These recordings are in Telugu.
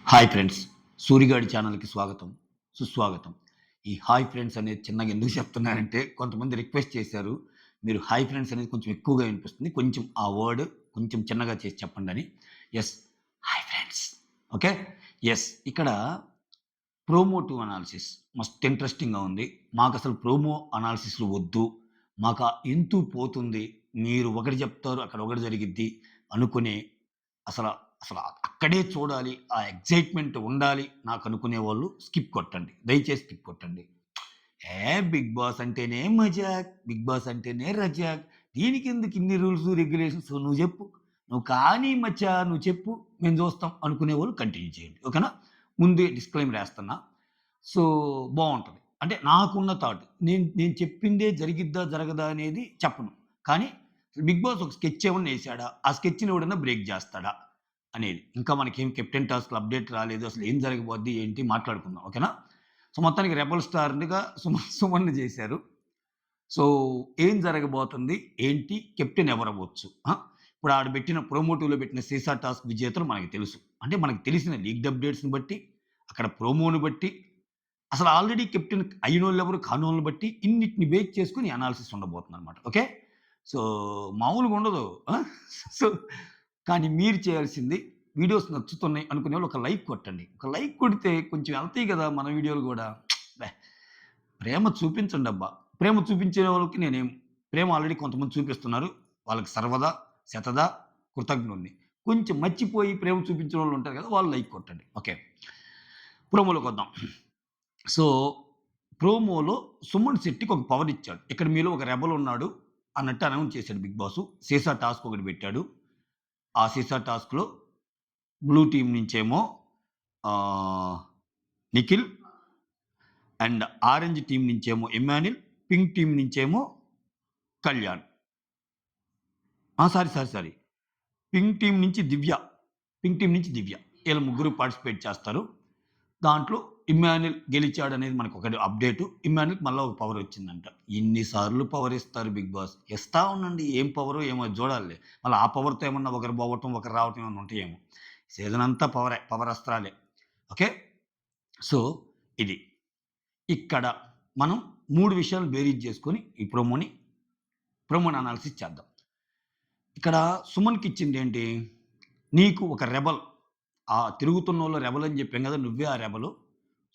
హాయ్ ఫ్రెండ్స్, సూరిగాడి ఛానల్‌కి స్వాగతం, సుస్వాగతం. ఈ హాయ్ ఫ్రెండ్స్ అనేది చిన్నగా ఎందుకు చెప్తున్నానంటే, కొంతమంది రిక్వెస్ట్ చేశారు. మీరు హాయ్ ఫ్రెండ్స్ అనేది కొంచెం ఎక్కువగా వినిపిస్తుంది. కొంచెం ఆ వర్డ్ కొంచెం చిన్నగా చేసి చెప్పండని. Yes, hi friends. Okay. Yes. ఇక్కడ ప్రోమో టు అనాలిసిస్ మస్త్ ఇంట్రెస్టింగ్‌గా ఉంది. మాకసలు ప్రోమో అనాలిసిస్‌లు వద్దు. మాకా ఇంతు పోతుంది. మీరు ఒకటి చెప్తారు, అక్కడ ఒకటి జరిగిద్ది అనుకునే అసల అసల అక్కడే చూడాలి. ఆ ఎక్సైట్‌మెంట్ ఉండాలి నాకనుకునేవాళ్ళు స్కిప్ కొట్టండి. దయచేసి స్కిప్ కొట్టండి. బిగ్ బాస్ అంటేనే మజాక్. బిగ్ బాస్ అంటేనే రజాక్. దీనికెందుకు ఇన్ని రూల్స్, రెగ్యులేషన్స్ నువ్వు జెప్పు. నువ్వు కానీ మచ్చా నువ్వు చెప్పు. మేము జూస్తాం అనుకునేవాళ్ళు కంటిన్యూ చేయండి. ఓకేనా? ముందే డిస్క్లైమర్ ఏస్తన్నా. సో, బావుంటది. అంటే నాకున్న థాట్. నేను నేను చెప్పిందే జరిగిద్దా? జరగదా? అనేది చెప్పను. కానీ బిగ్ బాస్ ఒక స్కెచ్ ఏమన్నా ఏసాడా? ఆ స్కెచ్‌ని ఎవడన్నా బ్రేక్ జేస్తాడా? అనేది. ఇంకా మనకేం కెప్టెన్ టాస్క్‌లో అప్‌డేట్ రాలేదు. అసలు ఏం జరగబోద్ది? ఏంటి? మాట్లాడుకుందాం. ఓకేనా? సో, మొత్తానికి రెబెల్ స్టార్‌గా సుమన్‌ని జేశారు. సో, ఏం జరగబోతుంది? ఏంటి? కెప్టెన్ ఎవరవ్వచ్చు? ఇప్పుడు ఆడ పెట్టిన ప్రోమోటివ్‌లో పెట్టిన సీసా టాస్క్ విజేతలు మనకు తెలుసు. అంటే మనకు తెలిసిన లీక్డ్ అప్‌డేట్స్‌ని బట్టి, అక్కడ ప్రోమోని బట్టి, అసలు ఆల్రెడీ కెప్టెన్ అయినోళ్ళెవరు, కానోళ్ళని బట్టి ఇన్నిటిని బేస్ చేసుకొని అనాలిసిస్ ఉండబోతుందనమాట. ఓకే. సో, మామూలుగా ఉండదు. సో, కానీ మీరు చేయాల్సింది వీడియోస్ నచ్చుతున్నాయి అనుకునేవాళ్ళు ఒక లైక్ కొట్టండి. ఒక లైక్ కొడితే కొంచెం ఎళ్తాయి గదా! మన వీడియోలు గూడా. ప్రేమ చూపించండబ్బా! ప్రేమ చూపించే వాళ్ళకి ప్రేమ ఆల్రెడీ కొంతమంది చూపిస్తున్నారు. వాళ్ళకి సర్వదా, శతదా కృతజ్ఞుడిని. కొంచెం మర్చిపోయి ప్రేమ చూపించేవాళ్ళు ఉంటారు కదా! వాళ్ళు లైక్ కొట్టండి. ఓకే. ప్రోమోలోకొద్దాం. సో, ప్రోమోలో సుమన్ శెట్టికి ఒక పవర్ ఇచ్చాడు. ఇక్కడ మీలో ఒక రెబెల్ ఉన్నాడు అన్నట్టు అనౌన్స్ చేశాడు బిగ్ బాసు. సీసా టాస్క్ ఒకటి పెట్టాడు. ఆ సీసా టాస్క్‌లో బ్లూ టీమ్ నుంచేమో ah, Nikhil and orange team నుంచేమో ఇమ్మాన్యుల్, పింక్ టీమ్ నుంచేమో కళ్యాణ్. సారీ. పింక్ టీమ్ నుంచి దివ్య. పింక్ టీమ్ నుంచి దివ్య. ఈళ్ళ ముగ్గురు పార్టిసిపేట్ చేస్తారు. దాంట్లో ఇమ్మాన్యుల్ గెలిచాడనేది మనకొకటి అప్డేటు. ఇమ్మాన్యుల్‌కి మళ్ళా ఒక పవర్ వచ్చిందంట. ఎన్ని సార్లు పవర్ ఇస్తారు బిగ్ బాస్. ఇస్తా ఉండండి. ఏం పవరో ఏమో చూడాలిలే. మళ్ళా ఆ పవర్‌తో ఏమన్నా ఒకరు పోవటం, ఒకరు రావటం ఏమన్నా ఉంటాయేమో. సీజన్ అంతా పవరే. పవర్ అస్త్రాలే. ఓకే. సో, ఇది. ఇక్కడ మనం 3 విషయాలు బేరీజ్ చేసుకొని ఈ ప్రోమోని అనాలిసిస్ చేద్దాం. ఇక్కడ సుమన్‌కిచ్చిందేంటి? నీకు ఒక రెబెల్. ఆ తిరుగుతున్నోళ్ళు రెబెల్ అని చెప్పాం కదా! నువ్వే ఆ రెబెలు.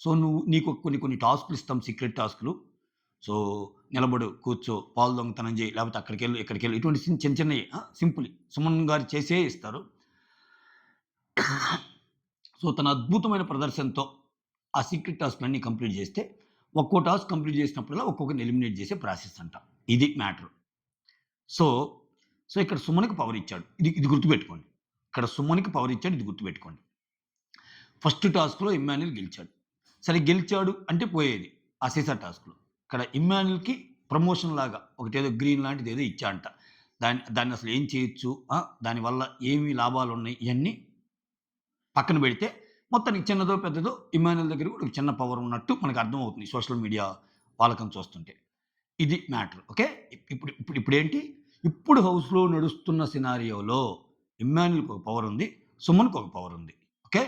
సో, నీకు కొన్ని టాస్క్‌లు ఇస్తాం సీక్రెట్ టాస్క్‌లు. సో, నిలబడు, కూర్చో, పాలు దొంగతనం చేయి, లేకపోతే అక్కడికెళ్ళు, ఇక్కడికెళ్ళు ఇటువంటి చిన్న చిన్నయి సింపుల్. సుమన్ గారు చేసే ఇస్తారు. సో, తన అద్భుతమైన ప్రదర్శనతో ఆ సీక్రెట్ టాస్క్‌లన్నీ కంప్లీట్ చేస్తే, ఒక్కో టాస్క్ కంప్లీట్ చేసినప్పుడల్లా ఒక్కొక్కరిని ఎలిమినేట్ చేసే ప్రాసెస్ అంట. ఇది మ్యాటర్. సో, ఇక్కడ సుమన్‌కి పవర్ ఇచ్చాడు. ఇది ఇది గుర్తుపెట్టుకోండి. ఇక్కడ సుమన్‌కి పవర్ ఇచ్చాడు. ఇది గుర్తుపెట్టుకోండి. ఫస్ట్ టాస్క్‌లో ఇమ్మాన్యుల్ గెలిచాడు. సరే గెలిచాడు అంటే పోయేది. ఆ సీసా టాస్క్‌లో. ఇక్కడ ఇమ్మాన్యుల్‌కి ప్రమోషన్ లాగా ఒకటేదో గ్రీన్ లాంటిదేదో ఇచ్చాడంట. దాన్ని అసలు ఏం చేయొచ్చు? దానివల్ల ఏమి లాభాలున్నాయి? ఇయన్నీ పక్కన పెడితే మొత్తానికి చిన్నదో, పెద్దదో ఇమ్మాన్యుల్ దగ్గర కూడా ఒక చిన్న పవర్ ఉన్నట్టు మనకు అర్థమవుతుంది సోషల్ మీడియా వాలకం చూస్తుంటే. ఇది మ్యాటర్. ఓకే. ఇప్పుడేంటి? ఇప్పుడు హౌస్‌లో నడుస్తున్న సినారియోలో ఇమ్మాన్యుల్‌కి ఒక పవర్ ఉంది. సుమన్‌కి ఒక పవర్ ఉంది. ఓకే.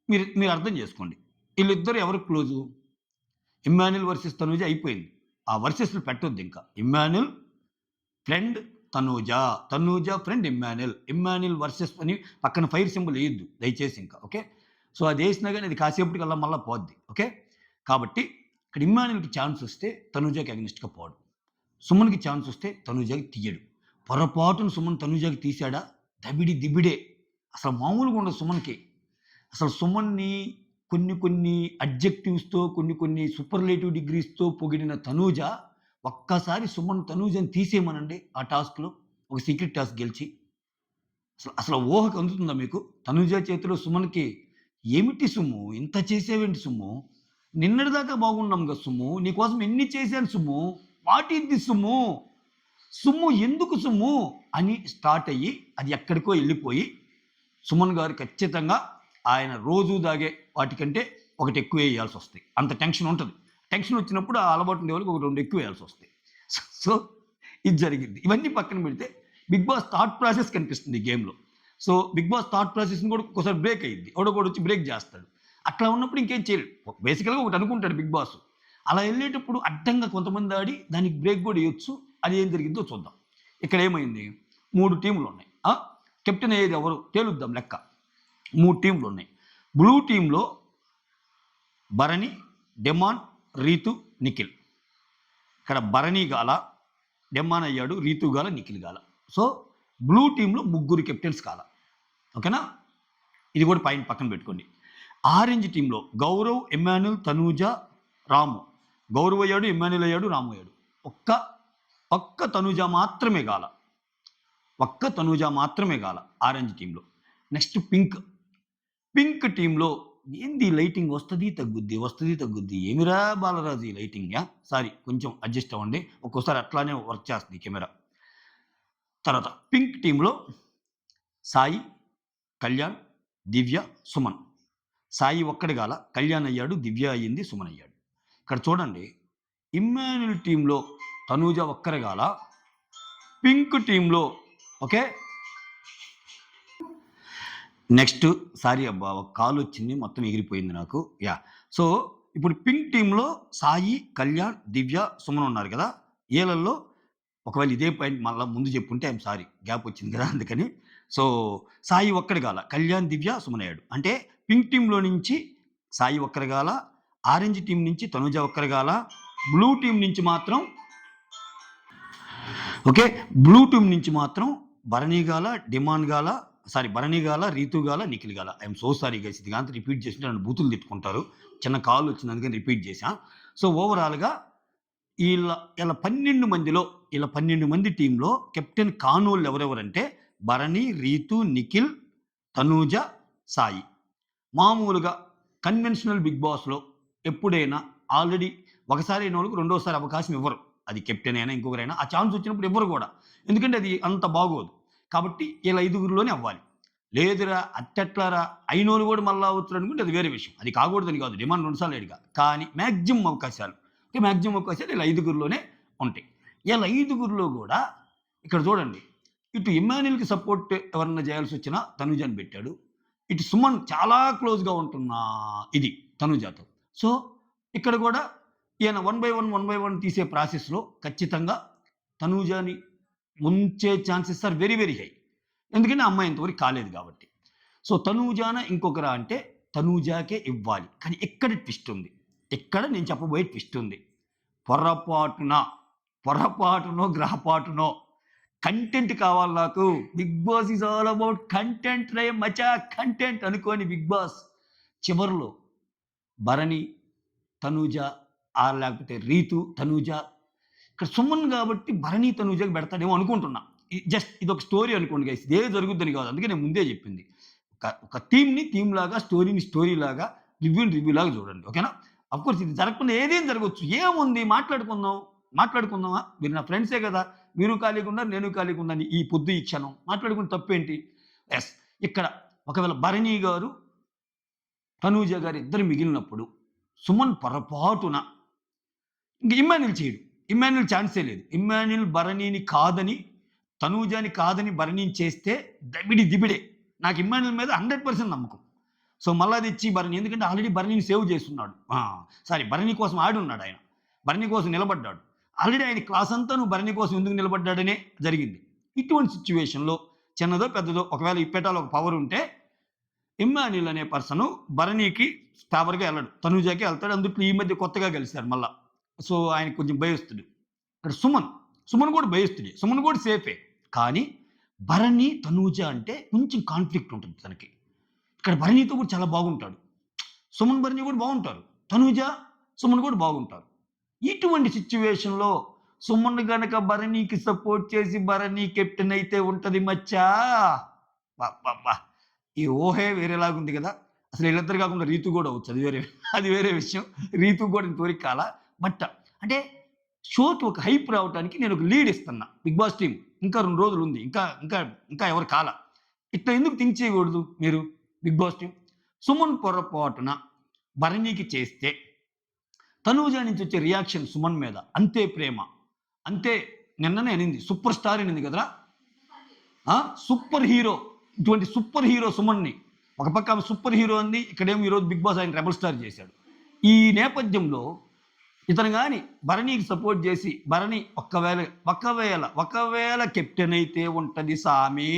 మీరు మీరు అర్థం చేసుకోండి. ఈళ్ళిద్దరు ఎవరికి క్లోజు? ఇమ్మాన్యుల్ వర్సెస్ తనూజ అయిపోయింది. ఆ వర్సెస్‌లు పెట్టొద్దింక. Emmanuel friend Tanuja. Tanuja friend Emmanuel. Emmanuel versus అని పక్కన ఫైర్ సింబల్ ఎయొద్దు దయచేసి ఇంక. ఓకే. సో, అదేసినా గాని అది కాసేపటికల్లా మళ్ళా పోద్ది. ఓకే. కాబట్టి ఇక్కడ ఇమ్మాన్యుల్‌కి ఛాన్స్ వస్తే తనూజకి అగెనిస్ట్‌గా పోడు. సుమన్‌కి ఛాన్స్ వస్తే తనూజకి తీయడు. పొరపాటున సుమన్ తనూజకి తీసాడా? దబిడి దిబిడే. అసలు మామూలుగా ఉండదు సుమన్‌కి. అసలు సుమన్‌ని కొన్ని అడ్జెక్టివ్స్‌తో కొన్ని సూపర్లేటివ్ డిగ్రీస్‌తో పొగిడిన తనూజ ఒక్కసారి సుమన్ తనూజని తీసేయమనండి ఆ టాస్క్‌లో. ఒక సీక్రెట్ టాస్క్ గెలిచి. అసలు ఊహకు అందుతుందా మీకు? తనూజ చేతిలో సుమన్‌కి ఏమిటి సుమ్ము? ఇంత చేసావేంటి సుమ్ము? నిన్నటిదాకా బాగున్నాం గదా సుమ్ము! నీకోసం ఎన్ని చేశాను Summu! What is this Summu? Summu ఎందుకు సుమ్ము? అని స్టార్ట్ అయ్యి అది ఎక్కడికో ఎళ్ళిపోయి సుమన్ గారు ఖచ్చితంగా ఆయన రోజు తాగే వాటికంటే ఒకటి ఎక్కువ వేయాల్సొస్తాయి. అంత టెన్షన్ ఉంటది. టెన్షన్ వచ్చినప్పుడు ఆ అలవాటు ఉండేవాళ్ళకి ఒక 2 ఎక్కువ వేయాల్సొస్తాయి. సో, ఇది జరిగిద్ది. ఇవన్నీ పక్కన పెడితే బిగ్ బాస్ థాట్ ప్రాసెస్ కనిపిస్తుంది ఈ గేమ్‌లో. సో బిగ్ బాస్ థాట్ ప్రాసెస్ని కూడా ఒక్కోసారి బ్రేక్ అయ్యింది, ఎవడొకడు వచ్చి బ్రేక్ చేస్తాడు. అట్లా ఉన్నప్పుడు ఇంకేం చేయలేడు. బేసికల్గా ఒకటి అనుకుంటాడు బిగ్ బాస్. అలా వెళ్ళేటప్పుడు అడ్డంగా కొంతమంది ఆడి దానికి బ్రేక్ కూడా ఇవ్వచ్చు. అది ఏం జరిగిందో చూద్దాం. ఇక్కడ ఏమైంది, 3 టీంలు ఉన్నాయి. కెప్టెన్ అయ్యేది ఎవరు తేలుద్దాం లెక్క. 3 టీంలు ఉన్నాయి. బ్లూ టీంలో భరణి, డెమాన్, రీతు, నిఖిల్. ఇక్కడ భరణి గాల, డెమాన్ అయ్యాడు, రీతు గాల, నిఖిల్ గాల. సో బ్లూ టీంలో 3 కెప్టెన్స్ కాల. ఓకేనా, ఇది కూడా పాయింట్ పక్కన పెట్టుకోండి. ఆరెంజ్ టీంలో గౌరవ్, ఎమాన్యుల్, తనూజ, రాము. గౌరవ్ అయ్యాడు, ఎమాన్యుల్ అయ్యాడు, రాము అయ్యాడు. ఒక్క తనూజ మాత్రమే గాల. ఒక్క తనూజ మాత్రమే గాల ఆరెంజ్ టీంలో. నెక్స్ట్ పింక్ టీంలో ఏంది లైటింగ్ వస్తుంది తగ్గుద్ది. ఏమిరా బాలరాజు ఈ లైటింగ్? సారీ, కొంచెం అడ్జస్ట్ అవ్వండి, ఒక్కోసారి అట్లానే వర్క్ చేస్తుంది కెమెరా. తర్వాత పింక్ టీంలో సాయి, కళ్యాణ్, దివ్య, సుమన్. సాయి ఒక్కడి గాల, కళ్యాణ్ అయ్యాడు, దివ్య అయ్యింది, సుమన్ అయ్యాడు. ఇక్కడ చూడండి, ఇమ్మాన్యుల్ టీంలో తనూజ ఒక్కరి గాల, పింక్ టీంలో ఓకే. నెక్స్ట్ సారీ అబ్బా, ఒక కాల్ వచ్చింది, మొత్తం ఎగిరిపోయింది నాకు. సో ఇప్పుడు పింక్ టీంలో సాయి, కళ్యాణ్, దివ్య, సుమన్ ఉన్నారు కదా. ఏళ్ళల్లో ఒకవేళ ఇదే పాయింట్ మళ్ళీ ముందు చెప్పుంటే ఐఎమ్ సారీ, గ్యాప్ వచ్చింది కదా అందుకని. సో సాయి ఒక్కడి గాల, కళ్యాణ్, దివ్య, సుమన్ అయ్యాడు. అంటే పింక్ టీంలో నుంచి సాయి ఒక్కరి గాల, ఆరెంజ్ టీం నుంచి తనుజ ఒక్కరి గాల, బ్లూ టీం నుంచి మాత్రం భరణి గాల, డిమాండ్ గాల, భరణి గాల, రీతు గాల, నిఖిల్ గాల. ఐఎమ్ సో సారీ గైస్, ఇది కానీ రిపీట్ చేస్తుంటే నన్ను బూతులు తిట్టుకుంటారు. చిన్న కాల్ వచ్చింది అందుకని రిపీట్ చేశా. సో ఓవరాల్గా ఇలా 12 మంది టీంలో కెప్టెన్ కానోళ్ళు ఎవరెవరంటే భరణి, రీతు, నిఖిల్, తనూజ, సాయి. మామూలుగా కన్వెన్షనల్ బిగ్ బాస్లో ఎప్పుడైనా ఆల్రెడీ ఒకసారి అయిన వాళ్ళకి రెండోసారి అవకాశం ఇవ్వరు. అది కెప్టెన్ అయినా ఇంకొకరైనా ఆ ఛాన్స్ వచ్చినప్పుడు ఇవ్వరు కూడా, ఎందుకంటే అది అంత బాగోదు. కాబట్టి ఇలా 5గురిలోనే అవ్వాలి. లేదురా అట్టెట్లారా అయినోళ్ళు కూడా మళ్ళీ అవుతారు అనుకుంటే అది వేరే విషయం. అది కాకూడదని కాదు, డిమాండ్ 2 సార్లు అడిగా, కానీ మ్యాక్సిమం అవకాశాలు ఇలా 5గురిలోనే ఉంటాయి. ఇలా 5గురిలో కూడా ఇక్కడ చూడండి, ఇటు ఇమ్మాన్యుల్కి సపోర్ట్ ఎవరన్నా చేయాల్సి వచ్చినా తనుజాని పెట్టాడు. ఇటు సుమన్ చాలా క్లోజ్గా ఉంటున్న ఇది తనుజాతో. సో ఇక్కడ కూడా ఈయన 1 బై 1 తీసే ప్రాసెస్లో ఖచ్చితంగా తనూజాని ఉంచే chances are very very high. ఎందుకంటే అమ్మాయి ఇంతవరకు కాలేదు కాబట్టి. సో తనూజాన ఇంకొకరా అంటే తనూజాకే ఇవ్వాలి. కానీ ఎక్కడ ట్విస్ట్ ఉంది, ఎక్కడ నేను చెప్పబోయే ట్విస్ట్ ఉంది. పొరపాటునో గ్రహపాటునో కంటెంట్ కావాలి నాకు. Bigg Boss is all about content రే మచా, కంటెంట్ అనుకోని బిగ్ బాస్ చివరిలో భరణి, తనూజ, లేకపోతే రీతు, తనూజ, ఇక్కడ సుమన్ కాబట్టి భరణి, తనూజకి పెడతాడేమో అనుకుంటున్నా. జస్ట్ ఇదొక స్టోరీ అనుకోండి గైస్, ఇదే జరుగుద్దని కాదు, అందుకే నేను ముందే చెప్పింది. ఒక టీంని టీం లాగా, స్టోరీ లాగా, రివ్యూ లాగా చూడండి, ఓకేనా. అఫ్కోర్స్ ఇది జరగకుండా ఏదేం జరగవచ్చు, ఏముంది మాట్లాడుకుందామా, మీరు నా ఫ్రెండ్సే కదా, మీరు ఖాళీగా ఉన్నారు, నేను ఖాళీగా ఉన్నాను, ఈ పొద్దు ఈ క్షణం మాట్లాడుకుని తప్పేంటి. ఎస్, ఇక్కడ ఒకవేళ భరణి గారు, తనూజ గారు ఇద్దరు మిగిలినప్పుడు సుమన్ పొరపాటున ఇంక ఇమ్మాన్యుల్ చేయడు. ఇమ్మాన్యుల్ ఛాన్సే లేదు. ఇమ్మాన్యుల్ భరణిని కాదని, తనూజాని కాదని భరణిని చేస్తే దిబిడే. నాకు ఇమ్మాన్యుల్ మీద 100% నమ్మకం. సో మళ్ళా తెచ్చి భరణి, ఎందుకంటే ఆల్రెడీ భరణిని సేవ్ చేస్తున్నాడు. భరణి కోసం ఆడున్నాడు, ఆయన భరణి కోసం నిలబడ్డాడు. ఆల్రెడీ ఆయన క్లాస్ అంతా నువ్వు భరణి కోసం ఎందుకు నిలబడ్డాడనే జరిగింది. ఇటువంటి సిచ్యువేషన్లో చిన్నదో పెద్దదో ఒకవేళ ఇప్పేటాలో ఒక పవర్ ఉంటే ఇమ్మాన్యుల్ అనే పర్సన్ భరణికి ఫేవర్గా వెళ్ళడు, తనూజాకి వెళ్తాడు. అందుట్లో ఈ మధ్య కొత్తగా కలిశారు మళ్ళా. సో ఆయన కొంచెం భయస్తుడు. ఇక్కడ సుమన్ కూడా భయస్తుడే, సుమన్ కూడా సేఫే. కానీ భరణి, తనూజ అంటే కొంచెం కాన్ఫ్లిక్ట్ ఉంటుంది తనకి. ఇక్కడ భరణితో కూడా చాలా బాగుంటాడు, సుమన్ భరణి కూడా బాగుంటారు, తనూజ సుమన్ కూడా బాగుంటారు. ఇటువంటి సిచ్యువేషన్లో సుమన్ గనక భరణికి సపోర్ట్ చేసి భరణి కెప్టెన్ అయితే ఉంటుంది మచ్చా. ఈ ఊహే వేరేలాగుంది కదా. అసలు వీళ్ళిద్దరు కాకుండా రీతు కూడా అవచ్చు, అది వేరే విషయం. రీతు కూడా ఇంతవరకు కాల. బట్ అంటే షోకి ఒక హైప్ రావడానికి నేను ఒక లీడ్ ఇస్తున్నా. బిగ్ బాస్ టీం ఇంకా 2 రోజులు ఉంది, ఇంకా ఎవరు కాల. ఇట్లా ఎందుకు థింక్ చేయకూడదు మీరు బిగ్ బాస్ టీం? సుమన్ పొరపాటున భరణికి చేస్తే తనూజ నుంచి వచ్చే రియాక్షన్ సుమన్ మీద అంతే ప్రేమ, అంతే. నిన్ననే అనింది, సూపర్ స్టార్ అనింది కదరా, సూపర్ హీరో. ఇటువంటి సూపర్ హీరో సుమన్ని, ఒక పక్క ఆమె సూపర్ హీరో అంది, ఇక్కడేమో ఈరోజు బిగ్ బాస్ ఆయన రెబల్ స్టార్ చేశాడు. ఈ నేపథ్యంలో ఇతను కానీ భరణికి సపోర్ట్ చేసి భరణి ఒకవేళ కెప్టెన్ అయితే ఉంటుంది స్వామి,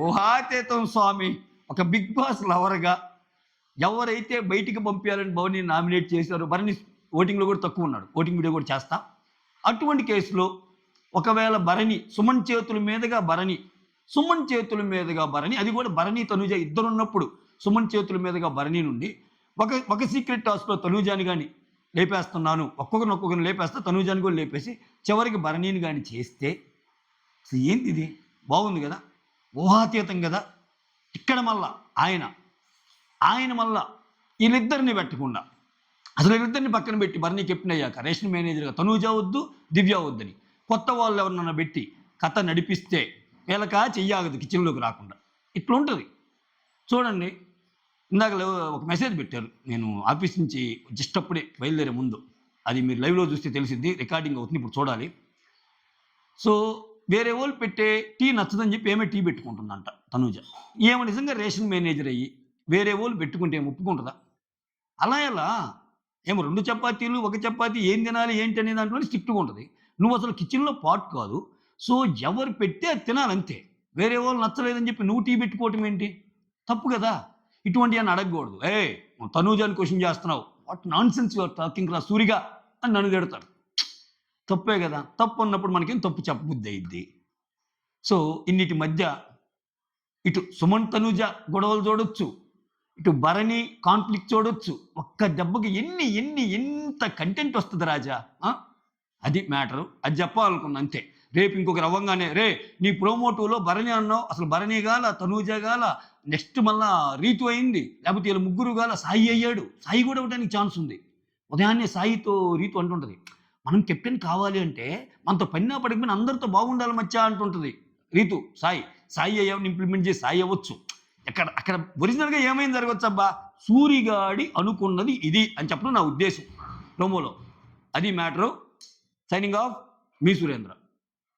ఊహాతీతం స్వామి. ఒక బిగ్ బాస్ లవర్గా ఎవరైతే బయటికి పంపించాలని భవని నామినేట్ చేశారో, భరణి ఓటింగ్లో కూడా తక్కువ ఉన్నాడు, ఓటింగ్ వీడియో కూడా చేస్తా. అటువంటి కేసులో ఒకవేళ భరణి సుమన్ చేతుల మీదుగా భరణి, అది కూడా భరణి తనుజ ఇద్దరున్నప్పుడు సుమన్ చేతుల మీదుగా భరణి నుండి ఒక సీక్రెట్ టాస్క్లో తనూజాని కానీ లేపేస్తున్నాను, ఒక్కొక్కరిని లేపేస్తా, తనూజాని కూడా లేపేసి చివరికి భరణిని కానీ చేస్తే అసలు ఏంది ఇది? బాగుంది కదా, ఊహాతీతం కదా. ఇక్కడ మళ్ళా ఆయన మళ్ళా వీళ్ళిద్దరిని పెట్టకుండా అసలు వీళ్ళిద్దరిని పక్కన పెట్టి భరణి కెప్టెన్ అయ్యాక రేషన్ మేనేజర్గా తనూజ వద్దు, దివ్య వద్దని కొత్త వాళ్ళు ఎవరినన్నా పెట్టి కథ నడిపిస్తే వీళ్ళకా చెయ్యాగదు కిచెన్లోకి రాకుండా. ఇట్లుంటుంది చూడండి. ఇందాక ఒక మెసేజ్ పెట్టారు, నేను ఆఫీస్ నుంచి జస్ట్ అప్పుడే బయలుదేరే ముందు, అది మీరు లైవ్లో చూస్తే తెలిసింది, రికార్డింగ్ అవుతుంది, ఇప్పుడు చూడాలి. సో వేరే వాళ్ళు పెట్టే టీ నచ్చదని చెప్పి ఏమే టీ పెట్టుకుంటుందంట తనూజ. ఏమో నిజంగా రేషన్ మేనేజర్ అయ్యి వేరే వాళ్ళు పెట్టుకుంటే ఏమి ఒప్పుకుంటుందా? అలా ఎలా ఏమో 2 చపాతీలు 1 చపాతీ ఏం తినాలి ఏంటి అనే దాంట్లో స్ట్రిక్ట్గా ఉంటుంది. నువ్వు అసలు కిచెన్లో పార్ట్ కాదు. సో ఎవరు పెడితే అది తినాలంతే. వేరే వాళ్ళు నచ్చలేదని చెప్పి నువ్వు టీ పెట్టుకోవటం ఏంటి? తప్పు కదా. ఇటువంటి అని అడగకూడదు. నువ్వు తనూజాని క్వశ్చన్ చేస్తున్నావు, what non sense your talking రా సూరిగా అని నన్ను తిడతాడు. తప్పే కదా. తప్పు అన్నప్పుడు మనకేం తప్పు చెప్పబుద్ధి అయింది. సో ఇన్నిటి మధ్య ఇటు సుమన్ తనూజ గొడవలు చూడొచ్చు, ఇటు భరణి కాన్ఫ్లిక్ట్ చూడొచ్చు. ఒక్క దెబ్బకి ఎంత కంటెంట్ వస్తుంది రాజా. అది మ్యాటరు, అది చెప్పాలనుకున్నా అంతే. రేపు ఇంకొక రవ్వంగానే నీ ప్రోమోటోలో భరణి అన్నావు, అసలు భరణి గాల తనూజ గాల, నెక్స్ట్ మళ్ళా రీతు అయింది, లేకపోతే వీళ్ళ ముగ్గురు గాల సాయి అయ్యాడు. సాయి కూడా అవ్వడానికి ఛాన్స్ ఉంది. ఉదయాన్నే సాయితో రీతు అంటుంటుంది, మనం కెప్టెన్ కావాలి అంటే మనతో పన్నా పడిపోయిన అందరితో బాగుండాలి మచ్చా అంటుంటుంది రీతు. సాయి అయ్యావని ఇంప్లిమెంట్ చేసి సాయి అవ్వచ్చు. అక్కడ ఒరిజినల్గా ఏమైంది జరగవచ్చు అబ్బా, సూరిగాడి అనుకున్నది ఇది అని చెప్పడం నా ఉద్దేశం ప్రోమోలో. అది మ్యాటరు. సైనింగ్ ఆఫ్, మీ సురేంద్ర.